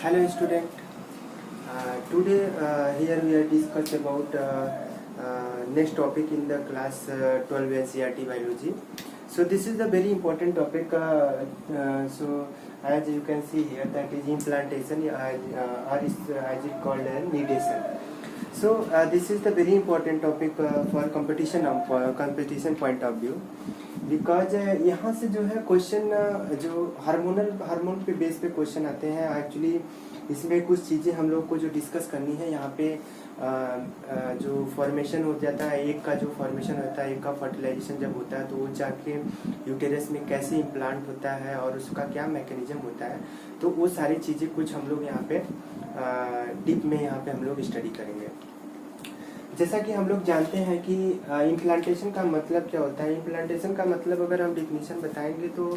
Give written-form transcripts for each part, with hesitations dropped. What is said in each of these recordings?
Hello student. Today here we are discuss about next topic in the class 12 NCERT biology. So this is a very important topic. So as you can see here, that is implantation, or is as it called nidation. So this is the very important topic for competition point of view. Because यहाँ से जो है question जो hormone पे base पे question आते हैं actually. इसमें कुछ चीज़ें हम लोग को जो डिस्कस करनी है यहाँ पे जो फॉर्मेशन हो जाता है, एक का जो फॉर्मेशन होता है, एक का फर्टिलाइजेशन जब होता है तो वो जाके यूटेरस में कैसे इम्प्लांट होता है और उसका क्या मैकेनिज्म होता है, तो वो सारी चीज़ें कुछ हम लोग यहाँ पे डीप में यहाँ पे हम लोग स्टडी करेंगे। जैसा कि हम लोग जानते हैं कि इम्प्लांटेशन का मतलब क्या होता है। इम्प्लांटेशन का मतलब अगर हम डिफिनीशन बताएंगे तो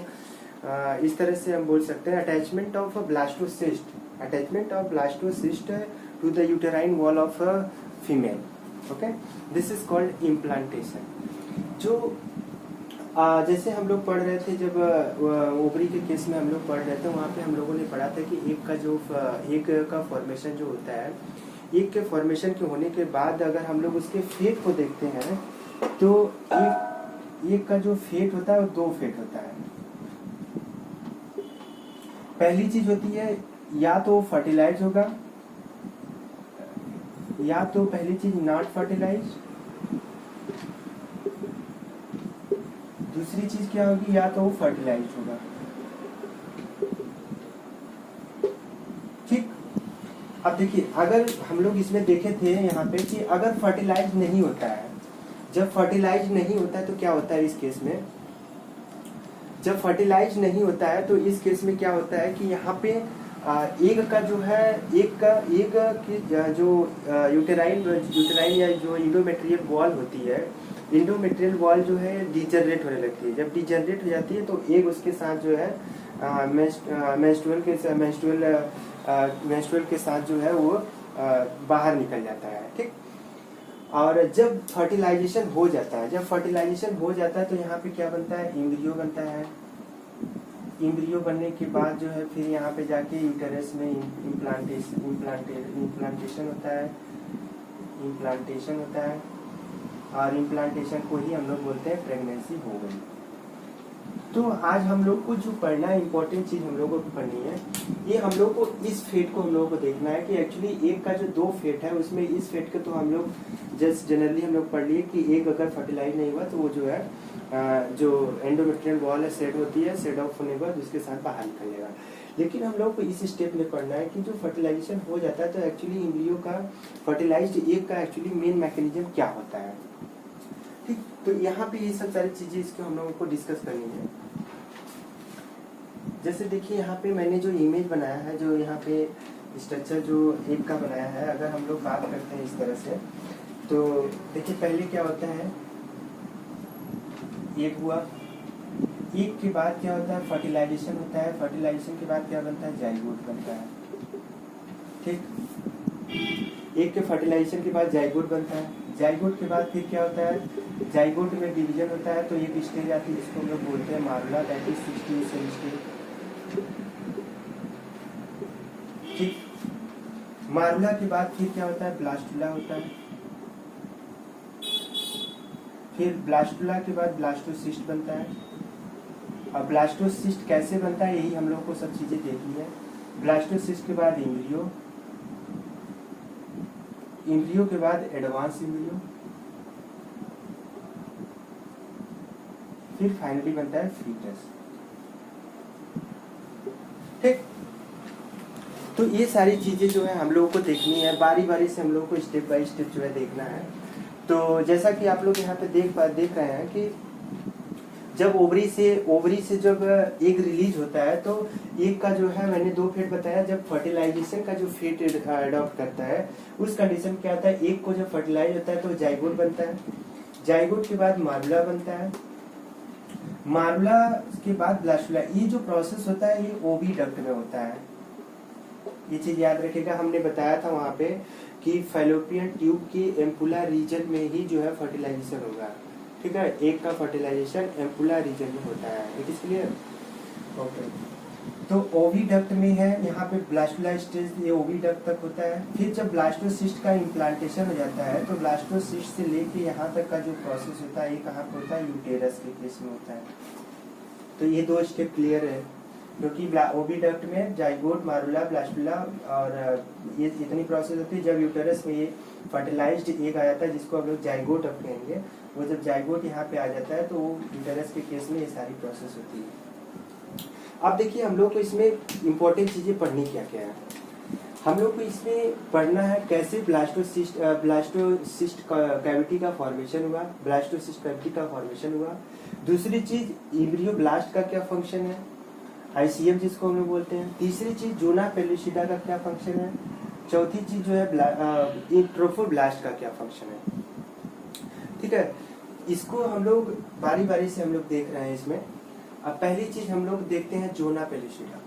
इस तरह से हम बोल सकते हैं attachment of blastocyst to the uterine wall of female. Okay, this is called implantation. जो जैसे हम लोग पढ़ रहे थे, जब ओवरी के केस में हम लोग पढ़ रहे थे, वहाँ पे हम लोगों ने पढ़ा था कि एक का फॉर्मेशन जो होता है, एक के फॉर्मेशन के होने के बाद अगर हम लोग उसके फेट को देखते हैं तो एक का जो फेट होता है वो दो फेट होता है। पहली चीज होती है या तो फर्टिलाइज होगा, या तो पहली चीज नॉट फर्टिलाइज। दूसरी चीज क्या होगी, या तो वो फर्टिलाइज होगा। ठीक, अब देखिए अगर हम लोग इसमें देखे थे यहाँ पे कि अगर फर्टिलाइज नहीं होता है, जब फर्टिलाइज नहीं होता है तो क्या होता है इस केस में, जब फर्टिलाइज नहीं होता है तो इस केस में क्या होता है कि यहाँ पे एक का जो है एक की जो यूटेराइन या जो इंडोमेट्रियल वॉल होती है, इंडोमेट्रियल वॉल जो है डिजनरेट होने लगती है। जब डिजनरेट हो जाती है तो एक उसके साथ जो है मेंस्ट्रुअल के साथ जो है वो बाहर निकल जाता है। ठीक, और जब फर्टिलाइजेशन हो जाता है, तो यहाँ पे क्या बनता है, एम्ब्रियो बनता है। एम्ब्रियो बनने के बाद जो है फिर यहाँ पे जाके यूटेरस में इम्प्लांटेशन होता है, और इम्प्लांटेशन को ही हम लोग बोलते हैं प्रेगनेंसी हो गई। तो आज हम लोग को जो पढ़ना है, इम्पोर्टेंट चीज हम लोगों को पढ़नी है, ये हम लोग को इस फेट को हम लोगों को देखना है कि एक्चुअली एक का जो दो फेट है उसमें इस फेट के तो हम लोग जस्ट जनरली हम लोग पढ़ लिए कि एक अगर फर्टिलाइज नहीं हुआ तो वो जो है जो एंडोमेट्रियल वॉल है सेट होती है, सेट ऑफ होने के बाद उसके साथ बाहर निकलेगा। लेकिन हम लोग को इस स्टेप में पढ़ना है कि जो फर्टिलाइजेशन हो जाता है तो एक्चुअली एम्ब्रियो का फर्टिलाइज्ड एक का एक्चुअली मेन मैकेनिज्म क्या होता है। ठीक, तो यहाँ पे ये सब सारी चीजें इसको हम लोगों को डिस्कस करनी है। जैसे देखिए यहाँ पे मैंने जो इमेज बनाया है, जो यहाँ पे स्ट्रक्चर जो एक का बनाया है, अगर हम लोग बात करते हैं इस तरह से तो देखिए पहले क्या होता है, एक हुआ, एक के बाद क्या होता है, फर्टिलाइजेशन होता है। फर्टिलाइजेशन के बाद क्या बनता है, जाइगोट बनता है। ठीक, एक के फर्टिलाइजेशन के बाद जाइगोट बनता है। जाइगोट के बाद फिर क्या होता है, जाइगोट में डिवीजन होता है, तो एक स्टेज आती है जिसको हम लोग बोलते हैं मारुला, दैट इज 60 सेल स्टेज। ठीक, मारुला के बाद फिर क्या होता है, ब्लास्टुला होता है। फिर ब्लास्टुला के बाद ब्लास्टोसिस्ट बनता है। अब ब्लास्टोसिस्ट कैसे बनता है यही हम लोग को सब चीजें देखनी है। ब्लास्टोसिस्ट के बाद एम्ब्रियो, एम्ब्रियो के बाद एडवांस एम्ब्रियो, फिर फाइनली बनता है फीटस। ठीक, तो ये सारी चीजें जो है हम लोगों को देखनी है, बारी बारी से हम लोगों को स्टेप बाय स्टेप जो है देखना है। तो जैसा कि आप लोग यहाँ पे देख रहे हैं कि जब ओवरी से जब एक रिलीज होता है तो एक का जो है, मैंने दो फेट बताया, जब फर्टिलाइजेशन का जो फेट अडॉप्ट करता है उस कंडीशन क्या होता है, एक को जब फर्टिलाइज होता है तो जाइगोट बनता है। जाइगोट के बाद मारुला बनता है। मारुला के बाद ब्लास्टुला। ये जो प्रोसेस होता है ये ओविडक्ट में होता है। ये चीज याद रखिएगा, हमने बताया था वहां पे कि फैलोपियन ट्यूब की एम्पुला रीजन में ही जो है फर्टिलाइजेशन होगा। ठीक है, एक का फर्टिलाइजेशन एम्पुला रीजन में होता है। It is clear? ओके। तो ओविडक्ट में है, यहाँ पे ब्लास्टुला स्टेज ये ओविडक्ट तक होता है। फिर जब ब्लास्टोसिस्ट का इम्प्लांटेशन हो जाता है तो ब्लास्टोसिस्ट से लेके यहाँ तक का जो प्रोसेस होता है ये कहाँ पे होता है, यूटेरस के केस में होता है। तो ये 2 स्टेप क्लियर है, क्योंकि ओविडक्ट में जाइगोट, मारुला, ब्लास्टुला और ये इतनी प्रोसेस होती है। जब यूटेरस में ये फर्टिलाइज्ड एग आ जाता है जिसको हम लोग जाइगोट अब कहेंगे, वो जब जाइगोट यहाँ पे आ जाता है तो यूटेरस के केस में ये सारी प्रोसेस होती है। अब देखिए हम लोग को इसमें इम्पोर्टेंट चीजें पढ़नी क्या क्या है। हम लोग को इसमें पढ़ना है कैसे ब्लास्टोसिस्ट कैविटी का फॉर्मेशन हुआ, ब्लास्टोसिस्ट कैविटी का फॉर्मेशन हुआ। दूसरी चीज इम्ब्रियोब्लास्ट का क्या फंक्शन है, आईसीएम जिसको हम लोग बोलते हैं। तीसरी चीज जोना पेलिसिडा का क्या फंक्शन है। चौथी चीज जो है ट्रोफोब्लास्ट का क्या फंक्शन है। ठीक है, इसको हम लोग बारी बारी से हम लोग देख रहे हैं इसमें। अब पहली चीज हम लोग देखते हैं जोना पेलिसिडा।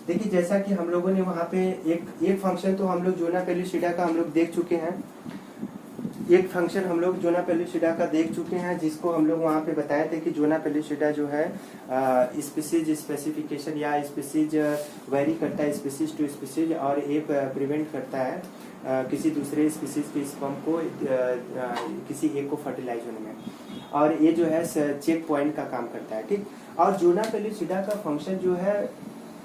देखिए जैसा कि हम लोगों ने वहां पे एक फंक्शन तो हम लोग जोना पेलिसिडा का हम लोग देख चुके हैं। एक फंक्शन हम लोग जोना पेलिसिडा का देख चुके हैं, जिसको हम लोग वहाँ पे बताए थे कि जोना पेलिसिडा जो है स्पीसीज स्पेसिफिकेशन या स्पीसीज वेरी करता है स्पीसीज टू स्पीसीज, और ये प्रिवेंट करता है किसी दूसरे स्पीसीज के स्पर्म को किसी एक को फर्टिलाइज होने में, और ये जो है चेक पॉइंट का काम करता है। ठीक, और जोना पेलिसिडा का फंक्शन जो है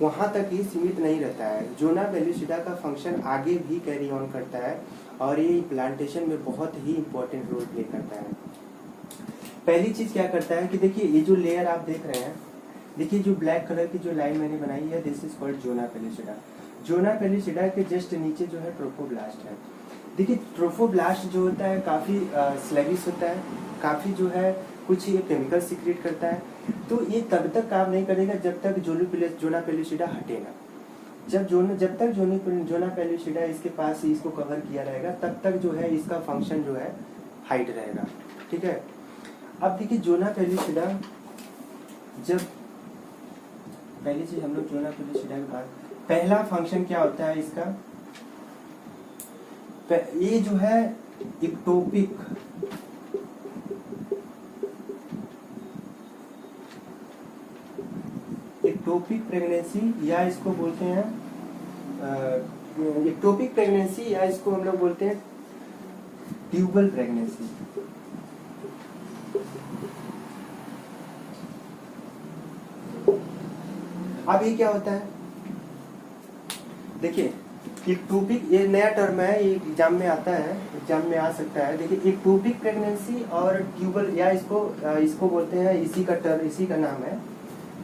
वहाँ तक ही सीमित नहीं रहता है। जोना पेलिसिडा का फंक्शन आगे भी कैरी ऑन करता है और ये प्लांटेशन में बहुत ही इंपॉर्टेंट रोल प्ले करता है। पहली चीज क्या करता है कि देखिए ये जो लेयर आप देख रहे हैं, देखिए जो ब्लैक कलर की जो लाइन मैंने बनाई है, this is called zona zona pellucida just नीचे जो है ट्रोफोब्लास्ट है। देखिए ट्रोफोब्लास्ट जो होता है काफी स्लैगिश होता है, काफी जो है कुछ ये केमिकल सीक्रेट करता है। तो ये तब तक काम नहीं करेगा जब तक जोना पेलिसिडा हटेगा। जब तक जोना पेलिसिडा इसके पास इसको कवर किया रहेगा तब तक जो है इसका फंक्शन जो है हाइड रहेगा। ठीक है, अब देखिए जोना पेलिसिडा जब पहली चीज हम लोग जोना पेलिसिडा के बाद पहला फंक्शन क्या होता है इसका, ये जो है इक्टोपिक प्रेगनेंसी या इसको बोलते हैं इक्टोपिक प्रेगनेंसी या इसको हम लोग बोलते हैं ट्यूबल प्रेगनेंसी। अब ये क्या होता है, देखिए इक्टोपिक ये नया टर्म है, ये एग्जाम में आता है, एग्जाम में आ सकता है। देखिए इक्टोपिक प्रेगनेंसी और ट्यूबल या इसको बोलते हैं, इसी का टर्म इसी का नाम है,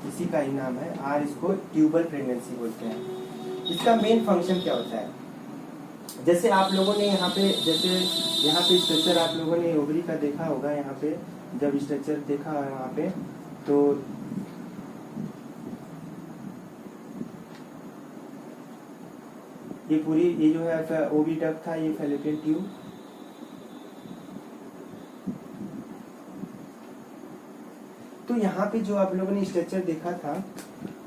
इसी का ही नाम है, और इसको ट्यूबल प्रेगनेंसी बोलते हैं। इसका मेन फंक्शन क्या होता है, जैसे आप लोगों ने यहाँ पे स्ट्रक्चर आप लोगों ने ओवरी का देखा होगा। यहाँ पे जब स्ट्रक्चर देखा है वहाँ पे, तो ये पूरी ये जो है ओविडक्ट था, ये फैलोपियन ट्यूब। तो यहाँ पे जो आप लोगों ने स्ट्रक्चर देखा था,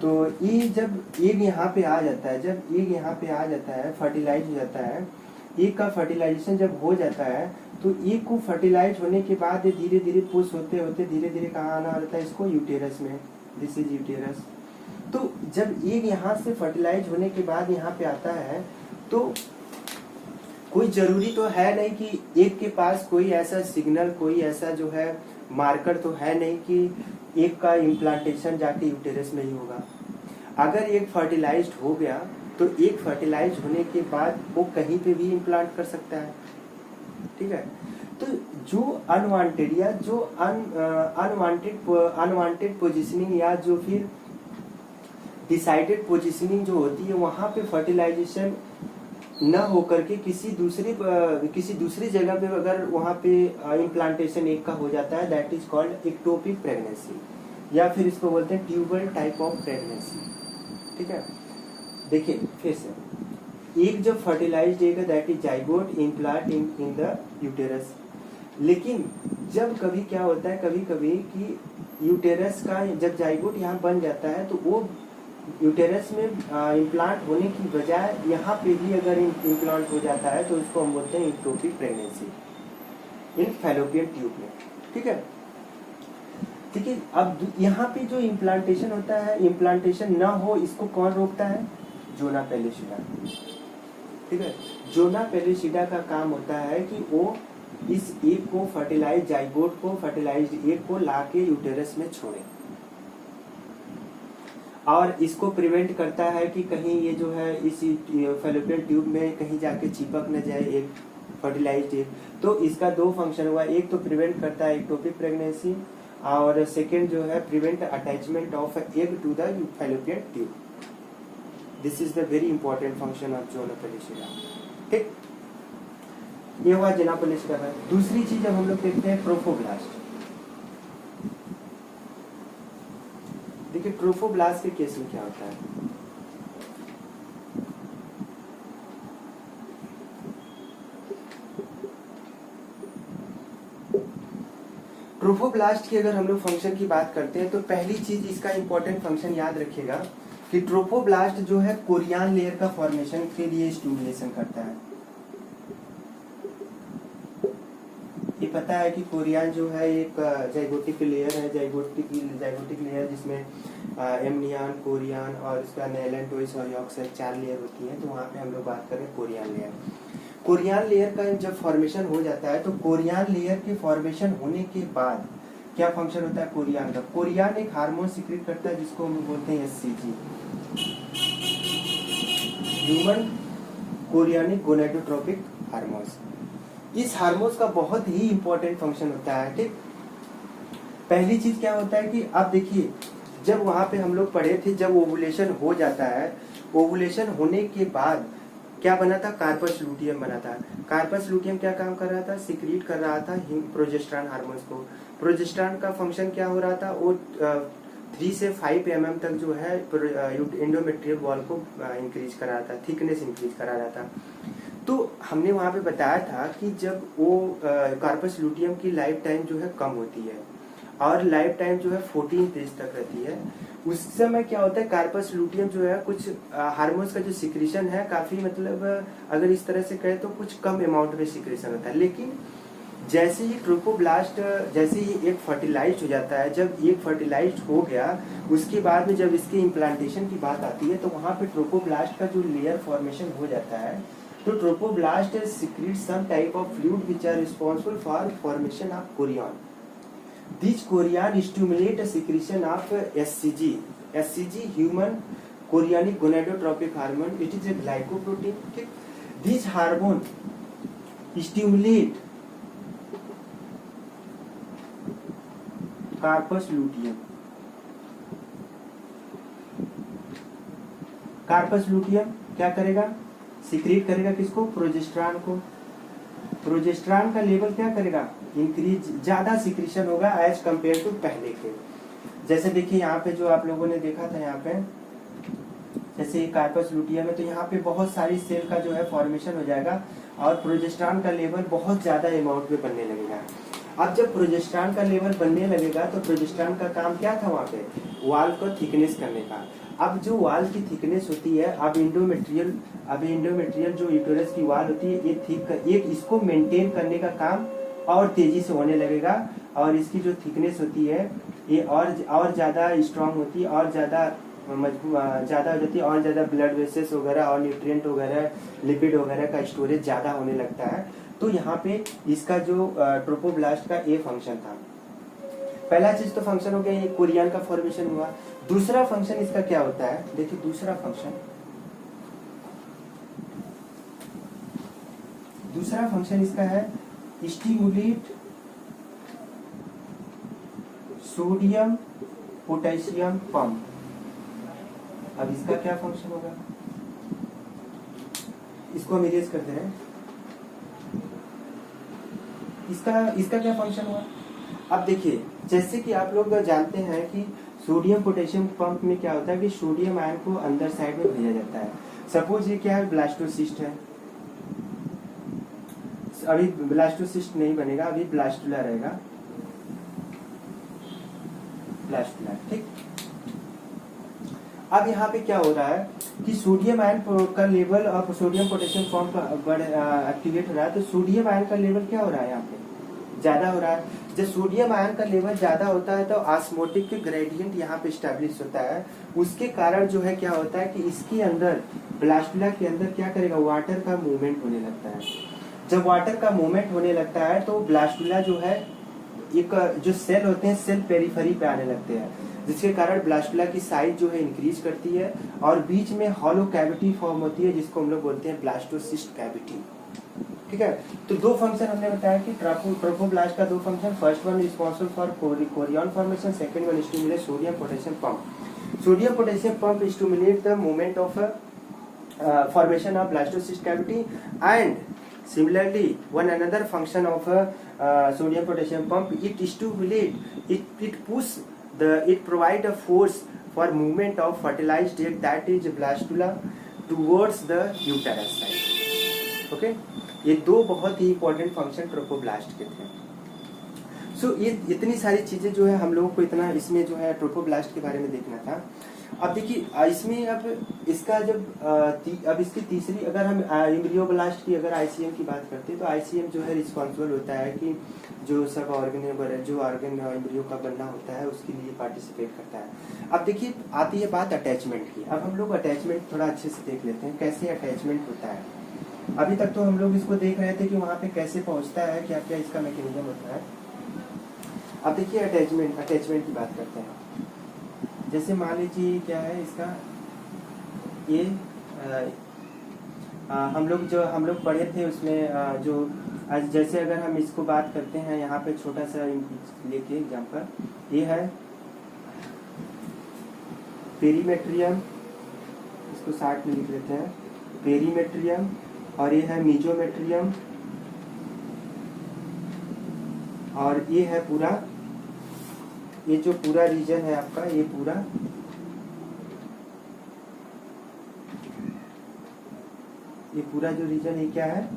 तो ये जब एग यहाँ पे आ जाता है, जब एग यहाँ पे आ जाता है, फर्टिलाइज हो जाता है, एग का फर्टिलाइजेशन जब हो जाता है तो एग को फर्टिलाइज होने के बाद ये धीरे धीरे पुश होते होते धीरे धीरे कहाँ आना रहता है, इसको यूटेरस में, दिस इज यूटेरस। तो जब एग यहाँ से फर्टिलाइज होने के बाद यहाँ पे आता है तो कोई जरूरी तो है नहीं कि एग के पास कोई ऐसा सिग्नल, कोई ऐसा जो है मार्कर तो है नहीं कि एग का इम्प्लांटेशन जाके यूटेरस में ही होगा। अगर एग फर्टिलाइज्ड हो गया तो एग फर्टिलाइज होने के बाद वो कहीं पे भी इम्प्लांट कर सकता है। ठीक है, तो जो अनवांटेड या जो अनवांटेड पोजिशनिंग या जो फिर डिसाइडेड पोजिशनिंग जो होती है, वहां पे फर्टिलाइजेशन न होकर के किसी दूसरी जगह पे अगर वहां पे इम्प्लांटेशन एक का हो जाता है, that is called ectopic pregnancy, या फिर इसको बोलते हैं ट्यूबल टाइप ऑफ प्रेगनेंसी। ठीक है, देखिए फिर से, एक जब फर्टिलाइज्ड एग है that is zygote implant in the uterus. लेकिन जब कभी क्या होता है, कभी कभी कि यूटेरस का जब जाइगोट यहाँ बन जाता है तो वो यूटेरस में इम्प्लांट होने की बजाय यहाँ पे भी अगर इम्प्लांट हो जाता है तो उसको हम बोलते हैं इक्टोपिक प्रेगनेंसी इन फैलोपियन ट्यूब में। ठीक है, ठीक है। अब यहाँ पे जो इम्प्लांटेशन होता है, इम्प्लांटेशन ना हो इसको कौन रोकता है? Zona ठीक है, जोना पेलिसिडा का काम होता है कि वो इस एग को फर्टिलाइज जाइगोट को फर्टिलाइज्ड एग को लाके यूटेरस में छोड़े और इसको प्रिवेंट करता है कि कहीं ये जो है इस फैलोपियन ट्यूब में कहीं जाके चिपक न जाए एक फर्टिलाइज्ड एग। तो इसका दो फंक्शन हुआ, एक तो प्रिवेंट करता है एक्टोपिक प्रेगनेंसी और सेकेंड जो है prevent attachment of egg to the fallopian tube. This is the very important function of zona pellucida, ये हुआ जोना पेलिसिडा का। दूसरी चीज अब हम लोग देखते हैं ट्रोफोब्लास्ट। देखिए ट्रोफोब्लास्ट के केस में क्या होता है। ट्रोफोब्लास्ट की अगर हम लोग फंक्शन की बात करते हैं तो पहली चीज इसका इंपॉर्टेंट फंक्शन याद रखिएगा कि ट्रोफोब्लास्ट जो है कोरियन लेयर का फॉर्मेशन के लिए स्टिमुलेशन करता है। ये पता है कि कोरियन जो है एक जाइगोटिक लेयर है, जाइगोटिक लेयर जिसमें एमनियन, कोरियन और इसका नेलेंटोइस और यॉक्साइड 4 लेयर होती है। तो वहाँ पे हम लोग बात करें कोरियन लेयर। कोरियन लेयर का जब फॉर्मेशन हो जाता है तो कोरियन लेयर के फॉर्मेशन होने के बाद क्या फंक्शन होता है कोरियन का? कोरियन एक हार्मोन सिक्रेट करता है जिसको हम बोलते हैं एससीजी, ह्यूमन कोरियनिक गोनेडोट्रोपिक हार्मोन्स। इस हार्मोन्स का बहुत ही इंपॉर्टेंट फंक्शन होता है। ठीक, पहली चीज क्या होता है कि आप देखिए जब वहां पे हम लोग पढ़े थे, जब ओवुलेशन हो जाता है, ओवुलेशन होने के बाद क्या बना था? कार्पस लूटियम बना था। कार्पस लूटियम क्या काम कर रहा था? सिक्रीट कर रहा था प्रोजेस्टेरॉन हार्मोन्स को। प्रोजेस्टेरॉन का फंक्शन क्या हो रहा था? वो 3 से 5 mm तक जो है एंडोमेट्रियल वॉल को इंक्रीज करा रहा था, थिकनेस इंक्रीज करा रहा था। तो हमने वहां पे बताया था कि जब वो कार्पस लूटियम की लाइफ टाइम जो है कम होती है और लाइफ टाइम जो है 14 डेज तक रहती है, उस समय क्या होता है कार्पस लूटियम जो है कुछ हार्मोन्स का जो सिक्रीशन है काफी मतलब अगर इस तरह से कहे तो कुछ कम अमाउंट में सिक्रीशन होता है। लेकिन जैसे ही ट्रोफोब्लास्ट जैसे ही एक फर्टिलाइज हो जाता है, जब एक फर्टिलाइज हो गया उसके बाद में जब इसके इम्प्लांटेशन की बात आती है तो वहां पे ट्रोफोब्लास्ट का जो लेयर फॉर्मेशन हो जाता है तो trophoblast secretes some type of fluid which are responsible for formation of chorion. These chorion stimulate a secretion of SCG. SCG human chorionic gonadotropic hormone. It is a glycoprotein. Okay? These hormone stimulate corpus luteum. Corpus luteum क्या करेगा? Secrete करेगा किसको? Progesterone को। Progesterone का level क्या करेगा? Increase, ज्यादा secretion होगा एज कंपेयर टू पहले के। जैसे देखिए यहाँ पे जो आप लोगों ने देखा था, यहाँ पे जैसे कार्पस लूटियम है तो यहाँ पे बहुत सारी सेल का जो है फॉर्मेशन हो जाएगा और प्रोजेस्टेरॉन का लेवल बहुत ज्यादा अमाउंट में बनने लगेगा। अब जब प्रोजेस्टेरॉन का लेवल बनने लगेगा तो प्रोजेस्टेरॉन का काम क्या था? वहाँ पे वाल को थिकनेस करने का। अब जो वाल की थिकनेस होती है, अब इंडोमेट्रियल जो यूटेरस की वाल होती है ये इसको मेंटेन करने का काम और तेजी से होने लगेगा और इसकी जो थिकनेस होती है ये और ज्यादा स्ट्रांग होती है और ज्यादा हो जाती है और ज्यादा ब्लड वेसल्स वगैरह और न्यूट्रिएंट वगैरह लिपिड वगैरह का स्टोरेज ज्यादा होने लगता है। तो यहाँ पे इसका जो ट्रोफोब्लास्ट का ये फंक्शन था। पहला चीज तो फंक्शन हो गया, ये कोरियन का फॉर्मेशन हुआ। दूसरा फंक्शन इसका क्या होता है? देखिए दूसरा फंक्शन इसका है स्टिमुलेट सोडियम पोटेशियम पंप। अब इसका क्या फंक्शन होगा? इसको हम इरेज करते हैं। इसका क्या फंक्शन हुआ? अब देखिए जैसे कि आप लोग जानते हैं कि सोडियम पोटेशियम पंप में क्या होता है कि सोडियम आयन को अंदर साइड में भेजा जाता है। सपोज ये क्या है? ब्लास्टोसिस्ट है। अभी ब्लास्टोसिस्ट नहीं बनेगा, अभी ब्लास्टुला रहेगा, ब्लास्टुला। ठीक, अब यहाँ पे क्या हो रहा है कि सोडियम आयन का लेवल और सोडियम पोटेशियम पंप एक्टिवेट हो रहा है तो सोडियम आयन का लेवल क्या हो रहा है? यहाँ पे ज़्यादा हो रहा है। जब सोडियम आयन का लेवल ज़्यादा होता है तो ऑस्मोटिक ग्रेडियंट यहाँ पे स्टैब्लिश होता है। उसके कारण जो है क्या होता है कि इसके अंदर ब्लास्टुला के अंदर क्या करेगा, वाटर का मूवमेंट होने लगता है। जब वाटर का मूवमेंट होने लगता है तो ब्लास्टुला जो है एक जो सेल होते हैं सेल पेरिफेरी पे आने लगते हैं, जिसके कारण ब्लास्टुला की साइज जो है इंक्रीज करती है और बीच में हॉलो कैविटी फॉर्म होती है जिसको हम लोग बोलते हैं ब्लास्टोसिस्ट कैविटी। ठीक है, तो दो फंक्शन हमने बताया कि ट्रोफोब्लास्ट का दो function, first one responsible for Korean formation, second one stimulate sodium potassium pump. Sodium potassium pump stimulate the movement of formation of blastocyst cavity, and similarly one another function of sodium potassium pump, it stimulate it provide a force for movement of fertilized egg, that is blastula, towards the uterus side। Okay, ये दो बहुत ही important function trophoblast के थे। सो ये इतनी सारी चीजें जो है हम लोगों को इतना इसमें जो है ट्रोफोब्लास्ट के बारे में देखना था। अब देखिए इसमें अब इसका जब अब इसकी तीसरी, अगर हम एम्ब्रियोब्लास्ट की अगर आईसीएम की बात करते हैं तो आईसीएम जो है रिस्पॉन्सिबल होता है कि जो सब ऑर्गन जो ऑर्गन एम्ब्रियो का बनना होता है उसके लिए पार्टिसिपेट करता है। अब देखिए आती है बात अटैचमेंट की। अब हम लोग अटैचमेंट थोड़ा अच्छे से देख लेते हैं, कैसे अटैचमेंट होता है। अभी तक तो हम लोग इसको देख रहे थे कि वहाँ पे कैसे पहुँचता है, क्या क्या इसका मैकेनिज्म होता है। अब देखिए अटैचमेंट की बात करते हैं। जैसे मान लीजिए क्या है इसका, ये हम लोग पढ़े थे उसमें जो जैसे अगर हम इसको बात करते हैं यहाँ पे छोटा सा लेके एग्जांपल, ये है पेरीमेट्रियम, इसको साथ में लिख लेते हैं पेरीमेट्रियम, और ये है मीजोमेट्रियम, और ये है पूरा, ये जो पूरा रीजन है आपका, ये पूरा जो रीजन है क्या है,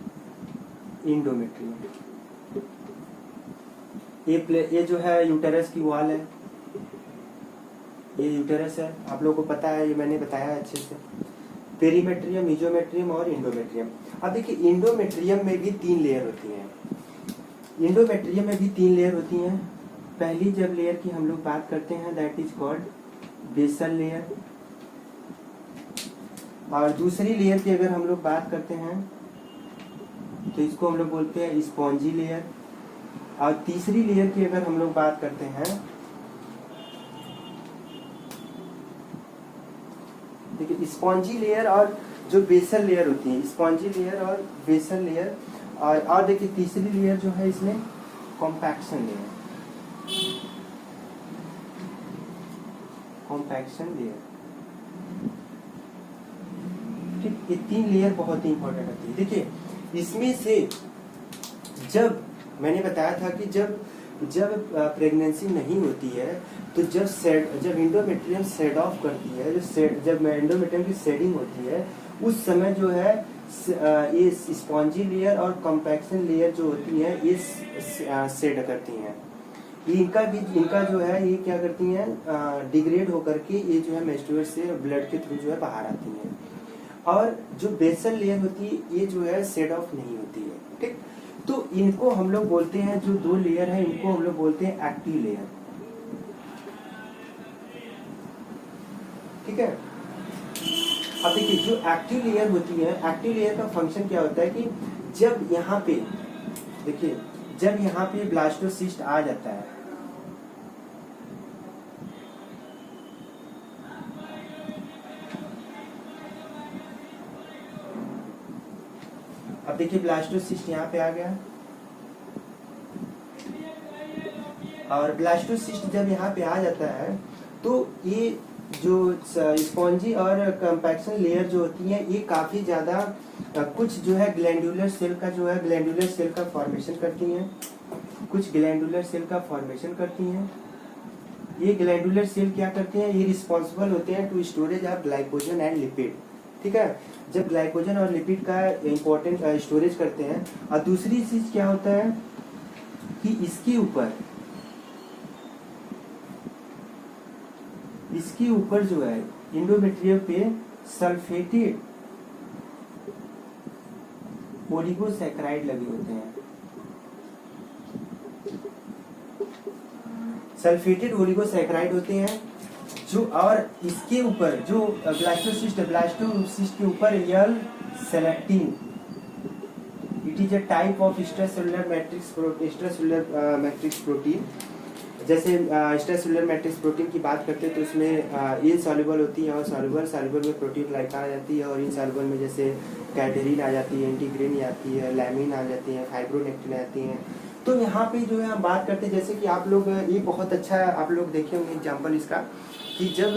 इंडोमेट्रियम। ये जो है यूटेरस की वॉल है, ये यूटेरस है, आप लोगों को पता है, ये मैंने बताया अच्छे से। पेरीमेट्रियम, मीजोमेट्रियम और इंडोमेट्रियम। अब देखिए इंडोमेट्रियम में भी 3 लेयर होती हैं। इंडोमेट्रियम में भी 3 लेयर होती हैं। पहली जब लेयर की हम लोग बात करते हैं that is called basal layer, और दूसरी लेयर की अगर हम लोग बात करते हैं तो इसको हम लोग बोलते हैं स्पॉन्जी लेयर, और तीसरी लेयर की अगर हम लोग बात करते हैं, देखिए स्पॉन्जी लेयर और जो बेसल लेयर होती है, स्पॉन्जी लेयर और बेसल लेयर, और देखिए तीसरी लेयर जो है इसमें कॉम्पैक्शन लेयर, कॉम्पैक्शन लेयर। ठीक, ये 3 लेयर बहुत ही इंपॉर्टेंट होती है। देखिए इसमें से जब मैंने बताया था कि जब प्रेगनेंसी नहीं होती है तो जब इंडोमेट्रियम सेड ऑफ करती है, जब इंडोमेट्रियम की सेडिंग होती है उस समय जो है ये स्पॉन्जी लेयर और कॉम्पैक्शन लेयर जो होती है ये सेड करती हैं। इनका जो है ये क्या करती हैं, डिग्रेड होकर के ये जो है मेंस्ट्रुअल से ब्लड के थ्रू जो है बाहर आती हैं, और जो बेसल लेयर होती है ये जो है सेड ऑफ नहीं होती है। ठीक, तो इनको हम लोग बोलते हैं, जो 2 लेयर है इनको हम लोग बोलते हैं एक्टिव लेयर। ठीक है, अब देखिए जो एक्टिव लेयर होती है, एक्टिव लेयर का फंक्शन क्या होता है कि जब यहाँ पे देखिए, जब यहाँ पे ब्लास्टोसिस्ट आ जाता है, अब देखिए ब्लास्टोसिस्ट यहाँ पे आ गया, और ब्लास्टोसिस्ट जब यहाँ पे आ जाता है तो ये जो स्पॉन्जी और कॉम्पैक्शन लेयर जो होती है ये काफी ज्यादा कुछ जो है ग्लैंडुलर सेल का फॉर्मेशन करती हैं, कुछ ग्लैंडुलर सेल का फॉर्मेशन करती हैं। ये ग्लैंडुलर सेल क्या करते हैं, ये रिस्पॉन्सिबल होते हैं to storage of glycogen and lipid. ठीक है, जब ग्लाइकोजन और लिपिड का इंपॉर्टेंट स्टोरेज करते हैं। और दूसरी चीज क्या होता है कि इसके ऊपर जो है इंडोमेट्रियम पे सल्फेटेड ओलिगोसैकेराइड लगे होते हैं। सल्फेटेड ओलिगोसैकेराइड होते हैं जो, और इसके ऊपर जो ब्लास्टोसिस्ट के ऊपर L selectin, it is a type of extracellular matrix protein. जैसे एक्स्ट्रासेलुलर मैट्रिक्स प्रोटीन की बात करते हैं तो उसमें इनसॉल्युबल होती है और सॉल्युबल में प्रोटीन ग्लाइकान आ जाती है, और इनसॉल्युबल में जैसे कैटेरिन आ जाती है, इंटीग्रिन आती है, लैमिन आ जाती है, फाइब्रोनेक्टिन आती हैं। तो यहाँ पे जो है हम बात करते हैं, जैसे कि आप लोग ये बहुत अच्छा आप लोग देखे होंगे एग्जाम्पल इसका, कि जब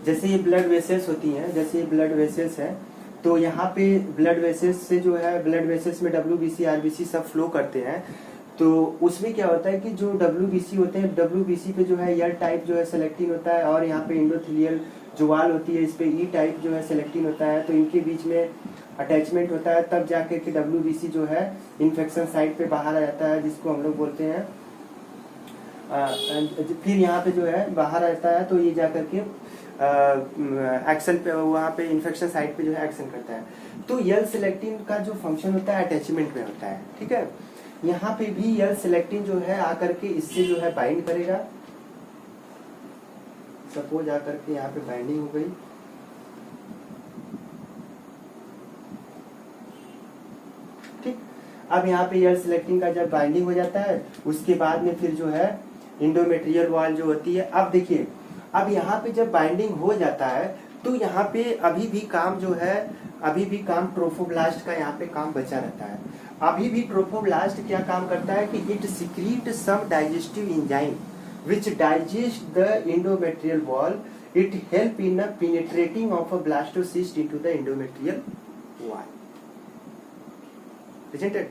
जैसे ये ब्लड वेसल्स होती हैं, जैसे ये ब्लड वेसल्स है, तो यहाँ पे ब्लड वेसल्स से जो है, ब्लड वेसल्स में WBC RBC सब फ्लो करते हैं। तो उसमें क्या होता है कि जो WBC होते हैं, WBC पे जो है यल टाइप जो है सेलेक्टिन होता है, और यहाँ पे इंडोथेलियल जो वाल होती है इस पे E टाइप जो है सेलेक्टिन होता है। तो इनके बीच में अटैचमेंट होता है, तब जाकर के WBC जो है इन्फेक्शन साइट पे बाहर आ जाता है, जिसको हम लोग बोलते हैं फिर यहाँ पे जो है बाहर आता है, तो ये जाकर के एक्शन पे, वहाँ पे इन्फेक्शन साइट पे जो है एक्शन करता है। तो यल सेलेक्टिन का जो फंक्शन होता है अटैचमेंट में होता है, ठीक है। यहाँ पे भी यल सेलेक्टिन जो है आकर के इससे जो है बाइंड करेगा। सपोज आकर के यहाँ पे बाइंडिंग हो गई, ठीक। अब यहाँ पे यल सेलेक्टिन का जब बाइंडिंग हो जाता है, उसके बाद में फिर जो है इंडोमेट्रियल वॉल जो होती है। अब देखिए, अब यहाँ पे जब बाइंडिंग हो जाता है तो यहाँ पे अभी भी काम जो है, अभी भी काम ट्रोफोब्लास्ट का यहाँ पे काम बचा रहता है। अभी भी ट्रोफोब्लास्ट क्या काम करता है कि it secrete some digestive enzyme which digest the endometrial wall. It help in a penetrating of a blastocyst into the endometrial wall. Isn't it?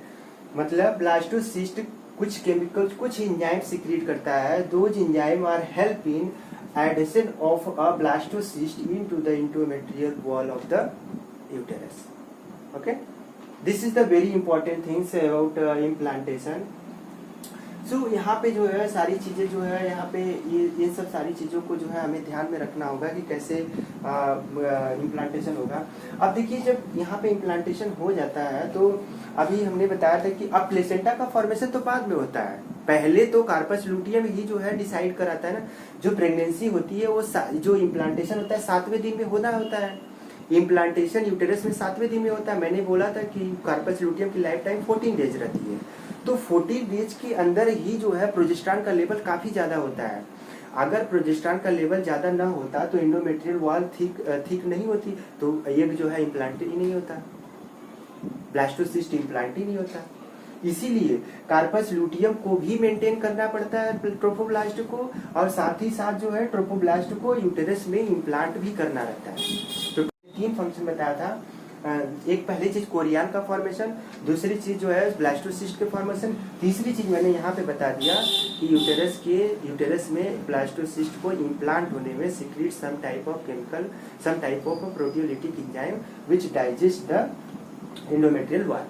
मतलब ब्लास्टोसिस्ट कुछ केमिकल्स, कुछ एंजाइम सिक्रीट करता है। Those enzyme are help in addition of a blastocyst into the endometrial wall of the uterus. Okay, this is the very important things about implantation. So, यहाँ पे जो है सारी चीज़ें जो है, यहाँ पे ये सब सारी चीज़ों को जो है हमें ध्यान में रखना होगा कि कैसे इम्प्लांटेशन होगा। अब देखिए, जब यहाँ पे इम्प्लांटेशन हो जाता है तो अभी हमने बताया था कि अब प्लेसेंटा का फॉर्मेशन तो बाद में होता है, पहले तो कार्पस लूटियम ही जो है डिसाइड कराता है ना। जो प्रेगनेंसी होती है वो जो इम्प्लांटेशन होता है 7वें दिन में होना होता है। इम्प्लांटेशन यूटेरस में 7वें दिन में होता है। मैंने बोला था कि कार्पस लूटियम की लाइफ टाइम 14 डेज रहती है, तो 14 डेज के अंदर ही जो है प्रोजेस्टेरॉन का लेवल काफी ज्यादा होता है। अगर प्रोजेस्टेरॉन का लेवल ज्यादा ना होता तो एंडोमेट्रियल वॉल ठीक नहीं होती, तो एग जो है इम्प्लांट ही नहीं होता, ब्लास्टोसिस्ट इम्प्लांट ही नहीं होता। इसीलिए कार्पस लूटियम को भी मेंटेन करना पड़ता है ट्रोफोब्लास्ट को, और साथ ही साथ जो है ट्रोफोब्लास्ट को यूटेरस में इम्प्लांट भी करना रहता है। तो 3 फंक्शन बताया था। एक पहली चीज कोरियन का फॉर्मेशन, दूसरी चीज जो है ब्लास्टोसिस्ट के फॉर्मेशन, तीसरी चीज मैंने यहाँ पे बता दिया कि यूटेरस में ब्लास्टोसिस्ट को इम्प्लांट होने में secrete some type of chemical, some type of proteolytic enzyme which digest the endometrial wall.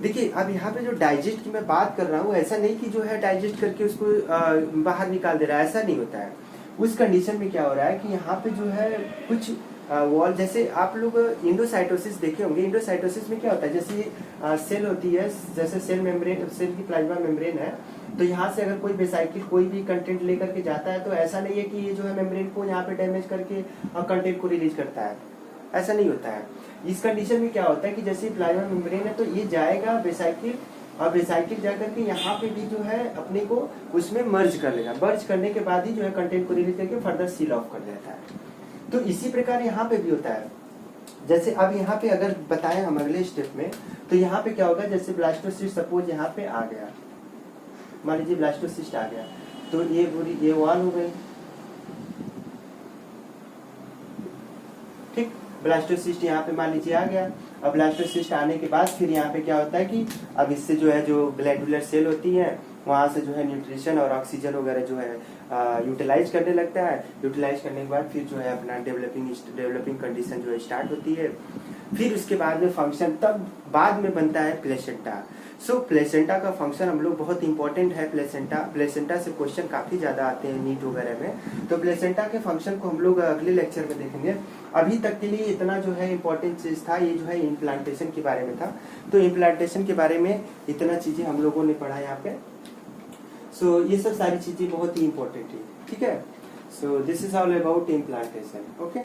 देखिए, अब यहाँ पे जो डाइजेस्ट की मैं बात कर रहा हूँ, ऐसा नहीं कि जो है डाइजेस्ट करके उसको बाहर निकाल दे रहा है, ऐसा नहीं होता है। उस कंडीशन में क्या हो रहा है कि यहाँ पे जो है कुछ वॉल, जैसे आप लोग इंडोसाइटोसिस देखे होंगे। इंडोसाइटोसिस में क्या होता है, जैसे सेल होती है, जैसे सेल मेम्ब्रेन, सेल की प्लाज्मा मेम्ब्रेन है, तो यहाँ से अगर कोई वेसाइकिल कोई भी कंटेंट लेकर के जाता है, तो ऐसा नहीं है कि ये जो है मेम्ब्रेन को यहाँ पे डैमेज करके कंटेंट को रिलीज करता है, ऐसा नहीं होता है। इस कंडीशन में क्या होता है कि जैसे प्लाज्मा मेम्ब्रेन है, तो ये जाएगा वेसाइकिल, और वेसाइकिल जाकर के यहाँ पे भी जो है अपने को उसमें मर्ज कर लेगा। मर्ज करने के बाद ही जो है कंटेंट को रिलीज करके फर्दर सील ऑफ कर देता है। तो इसी प्रकार यहाँ पे भी होता है। जैसे अब यहाँ पे अगर बताएं हम अगले स्टेप में, तो यहाँ पे क्या होगा, जैसे ब्लास्टोसिस्ट सपोज यहाँ पे आ गया, मान लीजिए ब्लास्टोसिस्ट आ गया, तो ये पूरी ये वॉल हो गई, ठीक। ब्लास्टोसिस्ट यहाँ पे मान लीजिए आ गया। अब ब्लास्टोसिस्ट आने के बाद फिर यहाँ पे क्या होता है कि अब इससे जो है जो ग्लैंडुलर सेल होती है, वहाँ से जो है न्यूट्रिशन और ऑक्सीजन वगैरह जो है यूटिलाइज करने लगता है। यूटिलाइज करने के बाद फिर जो है अपना डेवलपिंग कंडीशन जो है स्टार्ट होती है। फिर उसके बाद में फंक्शन तब बाद में बनता है प्लेसेंटा। सो प्लेसेंटा का फंक्शन हम लोग बहुत इंपॉर्टेंट है। प्लेसेंटा से क्वेश्चन काफी ज्यादा आते हैं नीट वगैरह में, तो प्लेसेंटा के फंक्शन को हम लोग अगले लेक्चर में देखेंगे। अभी तक के लिए इतना जो है इम्पोर्टेंट चीज था, ये जो है इम्प्लांटेशन के बारे में था। तो इम्प्लांटेशन के बारे में इतना चीजें हम लोगों ने पढ़ा यहाँ पे। सो ये सब सारी चीजें बहुत ही इंपॉर्टेंट है, ठीक है। So this is all about implantation, okay.